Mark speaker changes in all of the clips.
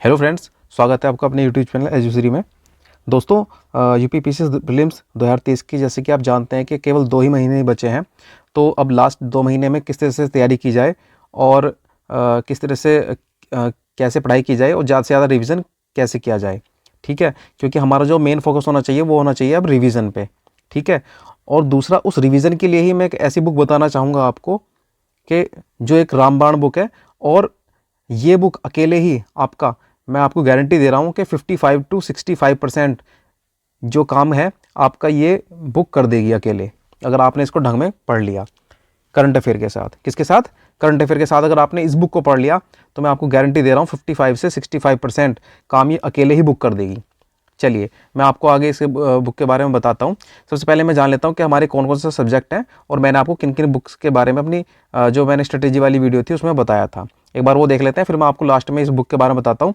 Speaker 1: Hello friends, स्वागत है आपका अपने यूट्यूब चैनल एजुश्री में। दोस्तों, यूपीपीसी प्रीलिम्स 2023 की जैसे कि आप जानते हैं कि केवल 2 ही महीने ही बचे हैं। तो अब लास्ट 2 महीने में किस तरह से तैयारी की जाए और किस तरह से कैसे पढ़ाई की जाए और ज़्यादा से ज़्यादा रिवीजन कैसे किया जाए, ठीक है। क्योंकि हमारा जो मेन फोकस होना चाहिए वो होना चाहिए अब रिवीजन पे, ठीक है। और दूसरा, उस रिवीजन के लिए ही मैं एक ऐसी बुक बताना चाहूँगा आपको कि जो एक रामबाण बुक है। और ये बुक अकेले ही आपका, मैं आपको गारंटी दे रहा हूँ कि 55 to 65% जो काम है आपका ये बुक कर देगी अकेले, अगर आपने इसको ढंग में पढ़ लिया। करंट अफेयर के साथ, किसके साथ? करंट अफेयर के साथ अगर आपने इस बुक को पढ़ लिया तो मैं आपको गारंटी दे रहा हूँ 55 से 65% काम ये अकेले ही बुक कर देगी। चलिए मैं आपको आगे इस बुक के बारे में बताता हूँ। सबसे पहले मैं जान लेता हूँ कि हमारे कौन कौन से सब्जेक्ट हैं और मैंने आपको किन किन बुक्स के बारे में अपनी जो मैंने स्ट्रेटेजी वाली वीडियो थी उसमें बताया था। एक बार वो देख लेते हैं, फिर मैं आपको लास्ट में इस बुक के बारे में बताता हूँ।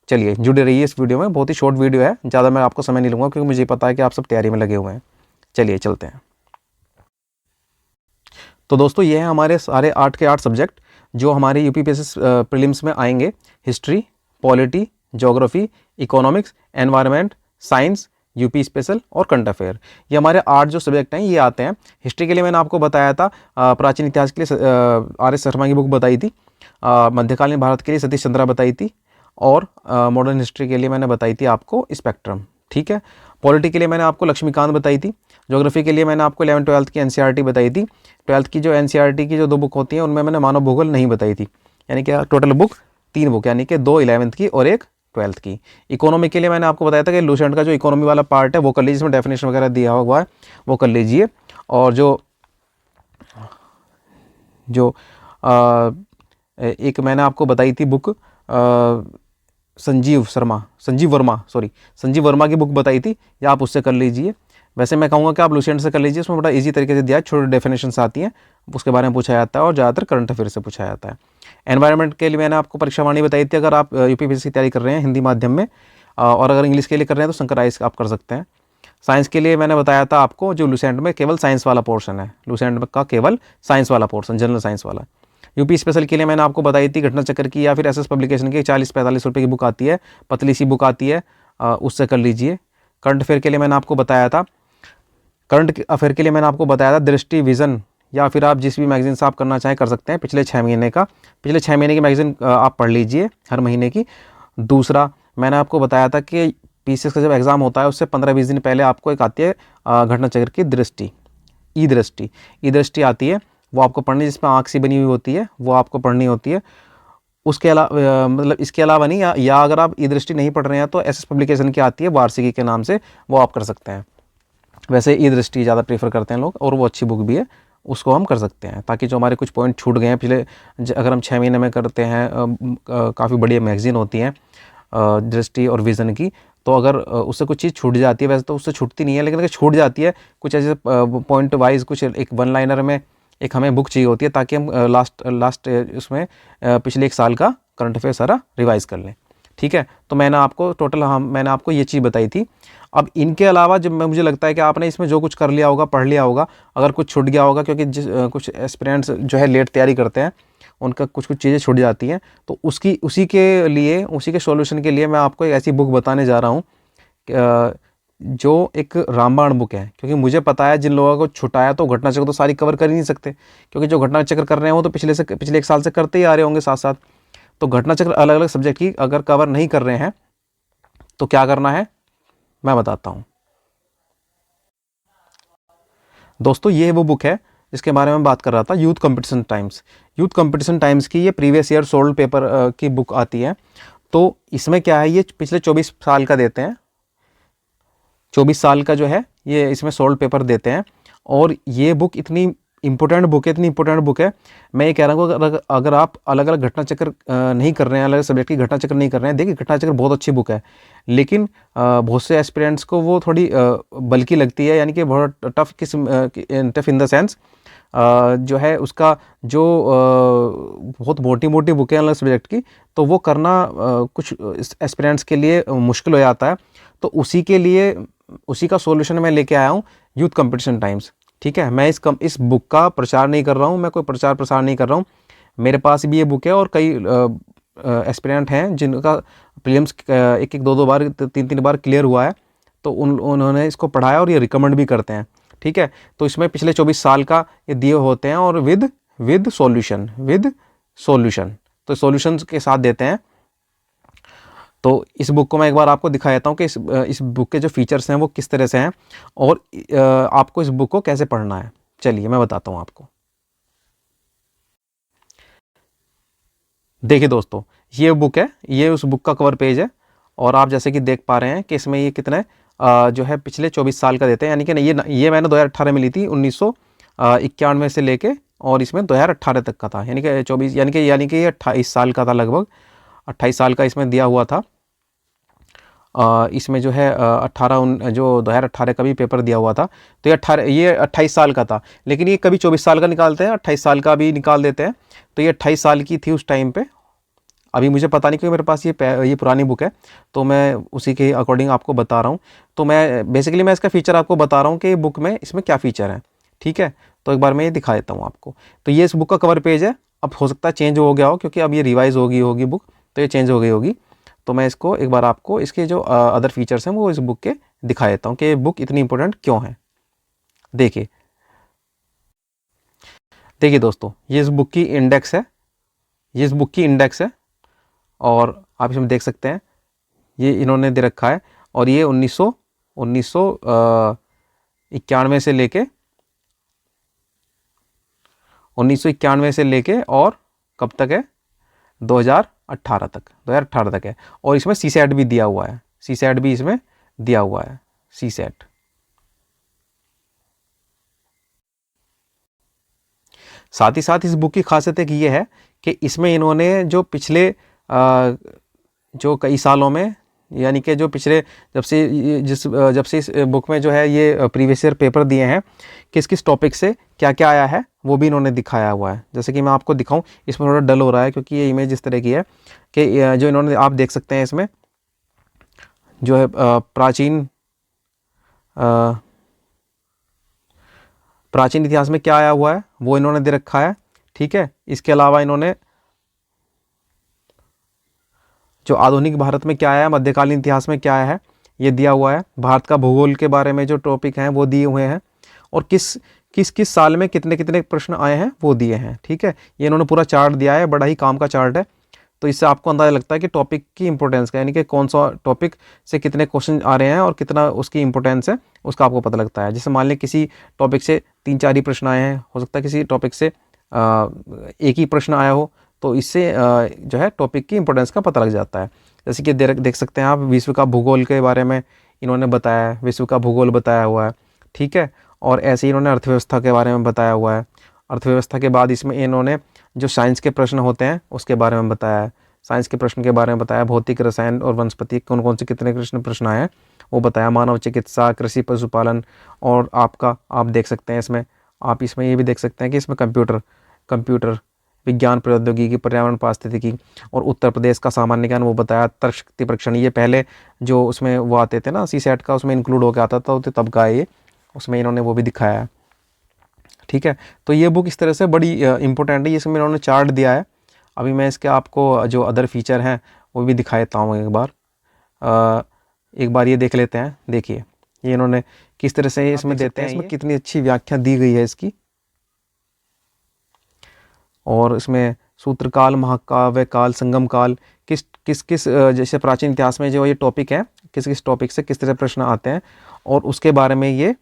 Speaker 1: चलिए जुड़े रहिए इस वीडियो में, बहुत ही शॉर्ट वीडियो है, ज़्यादा मैं आपको समय नहीं लूँगा क्योंकि मुझे पता है कि आप सब तैयारी में लगे हुए हैं। चलिए चलते हैं। तो दोस्तों, ये हैं हमारे सारे 8 के 8 सब्जेक्ट जो हमारे यूपीपीएससी प्रीलिम्स में आएंगे। History, polity, geography, economics, environment, science, UP special और करंट अफेयर। ये हमारे 8 जो सब्जेक्ट हैं ये आते हैं। हिस्ट्री के लिए मैंने आपको बताया था, प्राचीन इतिहास के लिए आर एस शर्मा की बुक बताई थी, मध्यकालीन भारत के लिए सतीश चंद्रा बताई थी, और मॉडर्न हिस्ट्री के लिए मैंने बताई थी आपको स्पेक्ट्रम, ठीक है। पॉलिटी के लिए मैंने आपको लक्ष्मीकांत बताई थी। ज्योग्राफी के लिए मैंने आपको 11th-12th की एनसीईआरटी बताई थी। 12th की जो एनसीईआरटी की जो 2 बुक होती हैं उनमें मैंने मानव भूगोल नहीं बताई थी, यानी कि टोटल बुक 3 बुक, यानी कि 2 11th की और 1 12th की। इकोनॉमी के लिए मैंने आपको बताया था कि लूसेंट का जो इकोनॉमी वाला पार्ट है वो कर लीजिए, इसमें डेफिनेशन वगैरह दिया हुआ है वो कर लीजिए। और जो एक मैंने आपको बताई थी बुक संजीव वर्मा की बुक बताई थी, या आप उससे कर लीजिए। वैसे मैं कहूँगा कि आप लूसेंट से कर लीजिए, उसमें बड़ा इजी तरीके से दिया है, छोटे डेफिनेशंस आती हैं, उसके बारे में पूछा जाता है और ज़्यादातर करंट अफेयर से पूछा जाता है। एनवायरनमेंट के लिए मैंने आपको परीक्षावाणी बताई थी, अगर आप यूपीपीएससी की तैयारी कर रहे हैं हिंदी माध्यम में, और अगर इंग्लिश के लिए कर रहे हैं तो शंकर आइस आप कर सकते हैं। साइंस के लिए मैंने बताया था आपको, जो लूसेंट में केवल साइंस वाला पोर्शन है, लूसेंट का केवल साइंस वाला पोर्शन, जनरल साइंस वाला। यूपी स्पेशल के लिए मैंने आपको बताई थी घटना चक्र की, या फिर एसएस पब्लिकेशन की 40-45 रुपये की बुक आती है, पतली सी बुक आती है, उससे कर लीजिए। करंट अफेयर के लिए मैंने आपको बताया था, दृष्टि, विजन, या फिर आप जिस भी मैगजीन से आप करना चाहें कर सकते हैं। पिछले 6 महीने की मैगजीन आप पढ़ लीजिए हर महीने की। दूसरा, मैंने आपको बताया था कि पीसीएस का जब एग्ज़ाम होता है उससे 15-20 दिन पहले आपको एक आती है घटना चक्र की दृष्टि, ई दृष्टि आती है, वो आपको पढ़नी, जिसमें आँख सी बनी हुई होती है, वो आपको पढ़नी होती है। उसके अलावा मतलब इसके अलावा नहीं, या अगर आप ई दृष्टि नहीं पढ़ रहे हैं तो एसएस पब्लिकेशन की आती है वार्षिकी के नाम से, वो आप कर सकते हैं। वैसे ई दृष्टि ज़्यादा प्रेफर करते हैं लोग और वो अच्छी बुक भी है, उसको हम कर सकते हैं, ताकि जो हमारे कुछ पॉइंट छूट गए हैं पिछले, अगर हम 6 महीने में करते हैं, काफ़ी बढ़िया मैगजीन होती हैं दृष्टि और विज़न की, तो अगर उससे कुछ चीज़ छूट जाती है, वैसे तो उससे छूटती नहीं है, लेकिन अगर छूट जाती है कुछ ऐसे पॉइंट वाइज, कुछ एक 1 लाइनर में एक हमें बुक चाहिए होती है, ताकि हम लास्ट उसमें पिछले 1 साल का करंट अफेयर सारा रिवाइज कर लें, ठीक है। तो मैंने आपको टोटल मैंने आपको ये चीज़ बताई थी। अब इनके अलावा जब मुझे लगता है कि आपने इसमें जो कुछ कर लिया होगा, पढ़ लिया होगा, अगर कुछ छूट गया होगा, क्योंकि कुछ एस्पिरेंट्स जो है लेट तैयारी करते हैं, उनका कुछ चीज़ें छूट जाती हैं, तो उसी के सॉल्यूशन के लिए मैं आपको एक ऐसी बुक बताने जा रहा हूँ जो एक रामबाण बुक है। क्योंकि मुझे पता है जिन लोगों को छुटाया तो घटना चक्र तो सारी कवर कर ही नहीं सकते, क्योंकि जो घटना चक्र कर रहे हैं वो तो पिछले 1 साल से करते ही आ रहे होंगे साथ साथ। तो घटना चक्र अलग अलग सब्जेक्ट की अगर कवर नहीं कर रहे हैं तो क्या करना है मैं बताता हूँ। दोस्तों, ये वो बुक है जिसके बारे में बात कर रहा था, यूथ कंपटीशन टाइम्स की ये प्रीवियस ईयर सोल्ड पेपर की बुक आती है। तो इसमें क्या है, ये पिछले 24 साल का देते हैं, 24 साल का जो है ये इसमें सोल्ड पेपर देते हैं। और ये बुक इतनी इंपॉर्टेंट बुक है, मैं ये कह रहा हूँ अगर आप अलग अलग घटना चक्र नहीं कर रहे हैं, अलग सब्जेक्ट की घटना चक्र नहीं कर रहे हैं, देखिए घटना चक्र बहुत अच्छी बुक है, लेकिन बहुत से एस्पिरेंट्स को वो थोड़ी बल्कि लगती है, यानी कि बहुत टफ इन द सेंस जो है उसका जो बहुत मोटी बुक है अलग सब्जेक्ट की, तो वो करना कुछ एस्पिरेंट्स के लिए मुश्किल हो जाता है। तो उसी का सॉल्यूशन मैं लेके आया हूँ, यूथ कंपटीशन टाइम्स, ठीक है। मैं इस बुक का प्रचार नहीं कर रहा हूँ, मैं कोई प्रचार प्रसार नहीं कर रहा हूँ, मेरे पास भी ये बुक है और कई एस्पिरेंट हैं जिनका प्रीलिम्स एक एक दो दो बार तीन तीन बार क्लियर हुआ है, तो उन्होंने इसको पढ़ाया और ये रिकमेंड भी करते हैं। ठीक है, तो इसमें पिछले 24 साल का ये दिए होते हैं और विद सॉल्यूशन, तो सॉल्यूशंस के साथ देते हैं। तो इस बुक को मैं एक बार आपको दिखा देता हूँ कि इस बुक के जो फीचर्स हैं वो किस तरह से हैं और आपको इस बुक को कैसे पढ़ना है। चलिए मैं बताता हूँ आपको। देखिए दोस्तों, ये बुक है, ये उस बुक का कवर पेज है और आप जैसे कि देख पा रहे हैं कि इसमें ये कितने जो है पिछले 24 साल का देते हैं, यानी कि ये मैंने 2018 में ली थी, 1991 से लेके और इसमें 2018 तक का था, यानी कि 24 यानी कि ये 28 साल का था, लगभग 28 साल का इसमें दिया हुआ था। इसमें जो है 2018 का भी पेपर दिया हुआ था, तो ये 28 साल का था, लेकिन ये कभी 24 साल का निकालते हैं, 28 साल का भी निकाल देते हैं। तो ये 28 साल की थी उस टाइम पे, अभी मुझे पता नहीं क्योंकि मेरे पास ये पुरानी बुक है, तो मैं उसी के अकॉर्डिंग आपको बता रहा हूँ। तो मैं इसका फ़ीचर आपको बता रहा हूँ कि बुक में इसमें क्या फ़ीचर है। ठीक है, तो एक बार मैं ये दिखा देता हूँ आपको। तो ये इस बुक का कवर पेज है, अब हो सकता है चेंज हो गया हो क्योंकि अब ये रिवाइज़ होगी बुक, तो ये चेंज हो गई होगी। तो मैं इसको एक बार आपको इसके जो अदर फीचर्स हैं वो इस बुक के दिखा देता हूँ कि बुक इतनी इंपॉर्टेंट क्यों है। देखिए दोस्तों, ये इस बुक की इंडेक्स है, और आप इसमें देख सकते हैं ये इन्होंने दे रखा है, और ये 1991 से लेके और कब तक है, 2018 तक है। और इसमें सीसैट भी दिया हुआ है, इसमें दिया हुआ है सीसैट। साथ ही साथ इस बुक की खासियत एक ये है कि इसमें इन्होंने जो पिछले जो कई सालों में, यानी कि जो पिछले जब से इस बुक में जो है ये प्रीवियस ईयर पेपर दिए हैं, किस किस टॉपिक से क्या क्या आया है वो भी इन्होंने दिखाया हुआ है। जैसे कि मैं आपको दिखाऊं, इसमें थोड़ा डल हो रहा है क्योंकि ये इमेज इस तरह की है कि जो इन्होंने, आप देख सकते हैं इसमें जो है प्राचीन इतिहास में क्या आया हुआ है वो इन्होंने दे रखा है। ठीक है, इसके अलावा इन्होंने जो आधुनिक भारत में क्या आया है, मध्यकालीन इतिहास में क्या आया है, ये दिया हुआ है। भारत का भूगोल के बारे में जो टॉपिक हैं वो दिए हुए हैं, और किस साल में कितने कितने प्रश्न आए हैं वो दिए हैं। ठीक है, ये इन्होंने पूरा चार्ट दिया है, बड़ा ही काम का चार्ट है। तो इससे आपको अंदाजा लगता है कि टॉपिक की इंपॉर्टेंस का, यानी कि कौन सा टॉपिक से कितने क्वेश्चन आ रहे हैं और कितना उसकी इंपॉर्टेंस है उसका आपको पता लगता है। जैसे मान लें किसी टॉपिक से 3-4 ही प्रश्न आए हैं, हो सकता है किसी टॉपिक से एक ही प्रश्न आया हो, तो इससे जो है टॉपिक की इंपॉर्टेंस का पता लग जाता है। जैसे कि देख सकते हैं आप, विश्व का भूगोल के बारे में इन्होंने बताया है, विश्व का भूगोल बताया हुआ है। ठीक है, और ऐसे ही इन्होंने अर्थव्यवस्था के बारे में बताया हुआ है। अर्थव्यवस्था के बाद इसमें इन्होंने जो साइंस के प्रश्न होते हैं उसके बारे में बताया है, साइंस के प्रश्न के बारे में बताया, भौतिक, रसायन और वनस्पति कौन कौन से कितने प्रश्न आए हैं वो बताया, मानव चिकित्सा, कृषि, पशुपालन, और आप देख सकते हैं इसमें, आप इसमें ये भी देख सकते हैं कि इसमें कंप्यूटर विज्ञान, प्रौद्योगिकी, पर्यावरण, पारिस्थितिकी और उत्तर प्रदेश का सामान्य ज्ञान वो बताया। तर्क शक्ति परीक्षण, ये पहले जो उसमें वो आते थे ना सीसैट का, उसमें इंक्लूड होकर आता था, तो तब का ये उसमें इन्होंने वो भी दिखाया है। ठीक है, तो ये बुक इस तरह से बड़ी इंपॉर्टेंट है, इसमें इन्होंने चार्ट दिया है। अभी मैं इसके आपको जो अदर फीचर हैं वो भी दिखा देता हूँ एक बार ये देख लेते हैं। देखिए ये इन्होंने किस तरह से इसमें देते हैं, इसमें कितनी अच्छी व्याख्या दी गई है इसकी। और इसमें सूत्रकाल, महाकाव्य काल, संगम काल, किस जैसे प्राचीन इतिहास में जो ये टॉपिक है, किस टॉपिक से किस तरह प्रश्न आते हैं, और उसके बारे में ये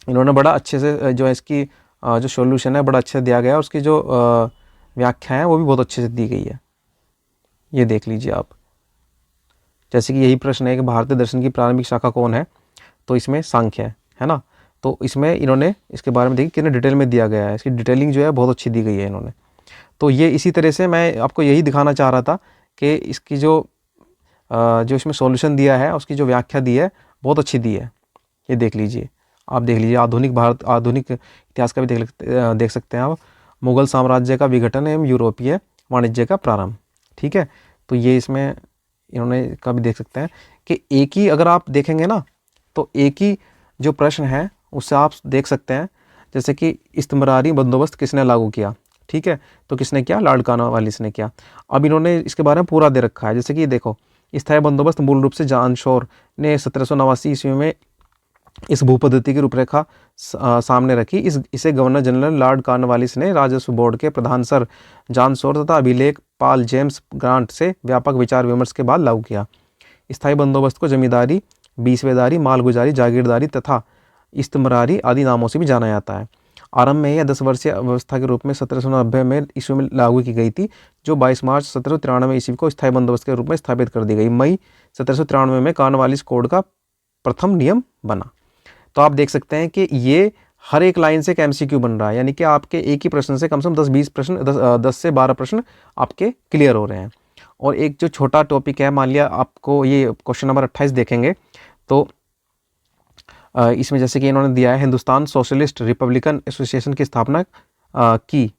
Speaker 1: इन्होंने बड़ा अच्छे से जो है इसकी जो सॉल्यूशन है बड़ा अच्छे से दिया गया है, उसकी जो व्याख्या है वो भी बहुत अच्छे से दी गई है। ये देख लीजिए आप, जैसे कि यही प्रश्न है कि भारतीय दर्शन की प्रारंभिक शाखा कौन है, तो इसमें सांख्य है ना। तो इसमें इन्होंने इसके बारे में देखिए कितने डिटेल में दिया गया है, इसकी डिटेलिंग जो है बहुत अच्छी दी गई है इन्होंने। तो ये इसी तरह से मैं आपको यही दिखाना चाह रहा था कि इसकी जो इसमें सॉल्यूशन दिया है उसकी जो व्याख्या दी है बहुत अच्छी दी है। ये देख लीजिए, आप देख लीजिए, आधुनिक इतिहास का भी देख सकते हैं आप। मुगल साम्राज्य का विघटन एवं यूरोपीय वाणिज्य का प्रारंभ। ठीक है, तो ये इसमें इन्होंने का भी देख सकते हैं कि एक ही, अगर आप देखेंगे ना तो एक ही जो प्रश्न है उससे आप देख सकते हैं, जैसे कि इस्तमरारी बंदोबस्त किसने लागू किया, ठीक है, तो किसने किया? लॉर्ड कॉर्नवालिस ने किया। अब इन्होंने इसके बारे में पूरा दे रखा है, जैसे कि देखो, स्थायी बंदोबस्त मूल रूप से जॉन शोर ने 1789 ईस्वी में इस भूपद्धति की रूपरेखा सामने रखी। इसे गवर्नर जनरल लॉर्ड कॉर्नवालिस ने राजस्व बोर्ड के प्रधान सर जॉन शोर तथा अभिलेख पाल जेम्स ग्रांट से व्यापक विचार विमर्श के बाद लागू किया। स्थायी बंदोबस्त को जमींदारी, बीसवेदारी, मालगुजारी, जागीरदारी तथा इस्तमरारी आदि नामों से भी जाना जाता है। आरंभ में यह 10 वर्षीय व्यवस्था के रूप में 1790 में ईस्वी में लागू की गई थी, जो 22 मार्च 1793 ईस्वी को स्थायी बंदोबस्त के रूप में स्थापित कर दी गई। मई 1793 में कॉर्नवालिस कोड का प्रथम नियम बना। तो आप देख सकते हैं कि ये हर एक लाइन से एक एमसीक्यू बन रहा है, यानी कि आपके एक ही प्रश्न से कम 10-20 प्रश्न, 10 से 12 प्रश्न आपके क्लियर हो रहे हैं। और एक जो छोटा टॉपिक है, मान लिया आपको ये क्वेश्चन नंबर 28 देखेंगे तो इसमें जैसे कि इन्होंने दिया है, हिंदुस्तान सोशलिस्ट रिपब्लिकन एसोसिएशन की स्थापना की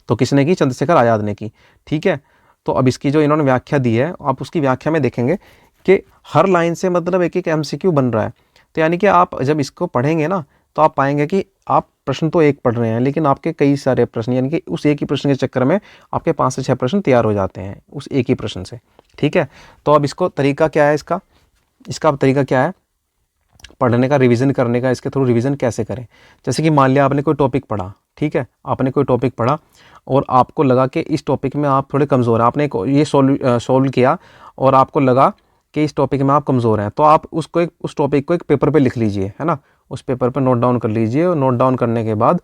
Speaker 1: तो किसने की? चंद्रशेखर आज़ाद ने की। ठीक है, तो अब इसकी जो इन्होंने व्याख्या दी है, आप उसकी व्याख्या में देखेंगे कि हर लाइन से मतलब एक एक एमसीक्यू बन रहा है। तो यानी कि आप जब इसको पढ़ेंगे ना, तो आप पाएंगे कि आप प्रश्न तो एक पढ़ रहे हैं, लेकिन आपके कई सारे प्रश्न, यानी कि उस एक ही प्रश्न के चक्कर में आपके 5 से 6 प्रश्न तैयार हो जाते हैं उस एक ही प्रश्न से। ठीक है, तो अब इसको तरीका क्या है, इसका तरीका क्या है पढ़ने का, रिवीजन करने का? इसके थ्रू रिवीजन कैसे करें? जैसे कि मान लिया आपने कोई टॉपिक पढ़ा, ठीक है, आपने कोई टॉपिक पढ़ा और आपको लगा कि इस टॉपिक में आप थोड़े कमज़ोर हैं, आपने ये सोल्व किया और आपको लगा कि इस टॉपिक में आप कमज़ोर हैं, तो आप उस टॉपिक को एक पेपर पे लिख लीजिए, है ना, उस पेपर पे नोट डाउन कर लीजिए। और नोट डाउन करने के बाद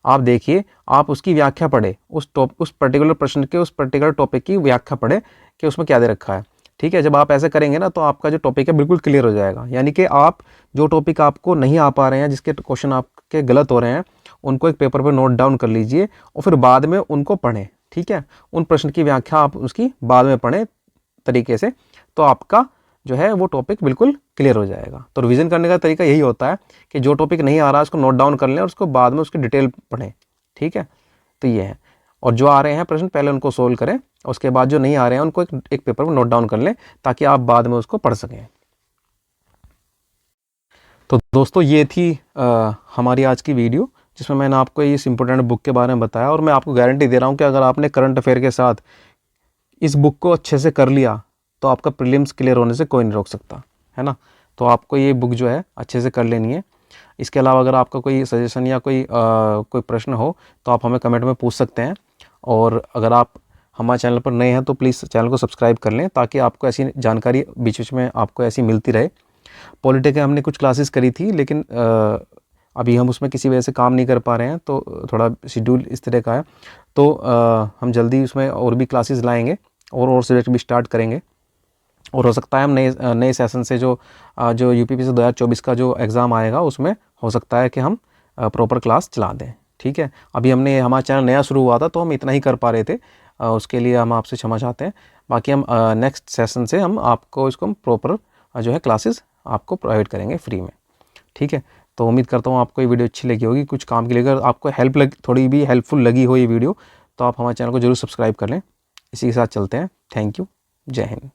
Speaker 1: आप देखिए, आप उसकी व्याख्या पढ़े, उस पर्टिकुलर प्रश्न के, उस पर्टिकुलर टॉपिक की व्याख्या पढ़े कि उसमें क्या दे रखा है। ठीक है, जब आप ऐसे करेंगे ना, तो आपका जो टॉपिक है बिल्कुल क्लियर हो जाएगा। यानी कि आप जो टॉपिक आपको नहीं आ पा रहे हैं, जिसके क्वेश्चन आपके गलत हो रहे हैं, उनको एक पेपर पर नोट डाउन कर लीजिए और फिर बाद में उनको पढ़ें। ठीक है, उन प्रश्न की व्याख्या आप उसकी बाद में पढ़ें तरीके से, तो आपका जो है वो टॉपिक बिल्कुल क्लियर हो जाएगा। तो रिवीजन करने का तरीका यही होता है कि जो टॉपिक नहीं आ रहा है उसको नोट डाउन कर लें और उसको बाद में उसकी डिटेल पढ़ें। ठीक है, तो ये है। और जो आ रहे हैं प्रश्न पहले उनको सोल्व करें, और उसके बाद जो नहीं आ रहे हैं उनको एक पेपर पर नोट डाउन कर लें, ताकि आप बाद में उसको पढ़ सकें। तो दोस्तों, ये थी हमारी आज की वीडियो, जिसमें मैंने आपको इस इम्पोर्टेंट बुक के बारे में बताया। और मैं आपको गारंटी दे रहा हूँ कि अगर आपने करंट अफेयर के साथ इस बुक को अच्छे से कर लिया, तो आपका प्रीलिम्स क्लियर होने से कोई नहीं रोक सकता, है ना। तो आपको ये बुक जो है अच्छे से कर लेनी है। इसके अलावा अगर आपका कोई सजेशन या कोई प्रश्न हो, तो आप हमें कमेंट में पूछ सकते हैं। और अगर आप हमारे चैनल पर नए हैं, तो प्लीज़ चैनल को सब्सक्राइब कर लें, ताकि आपको ऐसी जानकारी बीच बीच में आपको ऐसी मिलती रहे। पॉलिटी के हमने कुछ क्लासेस करी थी, लेकिन अभी हम उसमें किसी वजह से काम नहीं कर पा रहे हैं, तो थोड़ा शेड्यूल इस तरह का है। तो हम जल्दी उसमें और भी क्लासेस लाएंगे और सब्जेक्ट भी स्टार्ट करेंगे। और हो सकता है हम नए सेशन से जो यूपीपीएससी 2024 का जो एग्ज़ाम आएगा, उसमें हो सकता है कि हम प्रॉपर क्लास चला दें। ठीक है, अभी हमारा चैनल नया शुरू हुआ था, तो हम इतना ही कर पा रहे थे। उसके लिए हम आपसे क्षमा चाहते हैं। बाकी हम नेक्स्ट सेशन से हम आपको इसको प्रॉपर जो है क्लासेस आपको प्रोवाइड करेंगे फ्री में। ठीक है, तो उम्मीद करता हूँ आपको ये वीडियो अच्छी लगी होगी, कुछ काम के लिए। अगर आपको थोड़ी भी हेल्पफुल लगी हो ये वीडियो, तो आप हमारे चैनल को जरूर सब्सक्राइब कर लें। इसी के साथ चलते हैं। Thank you. जय हिंद।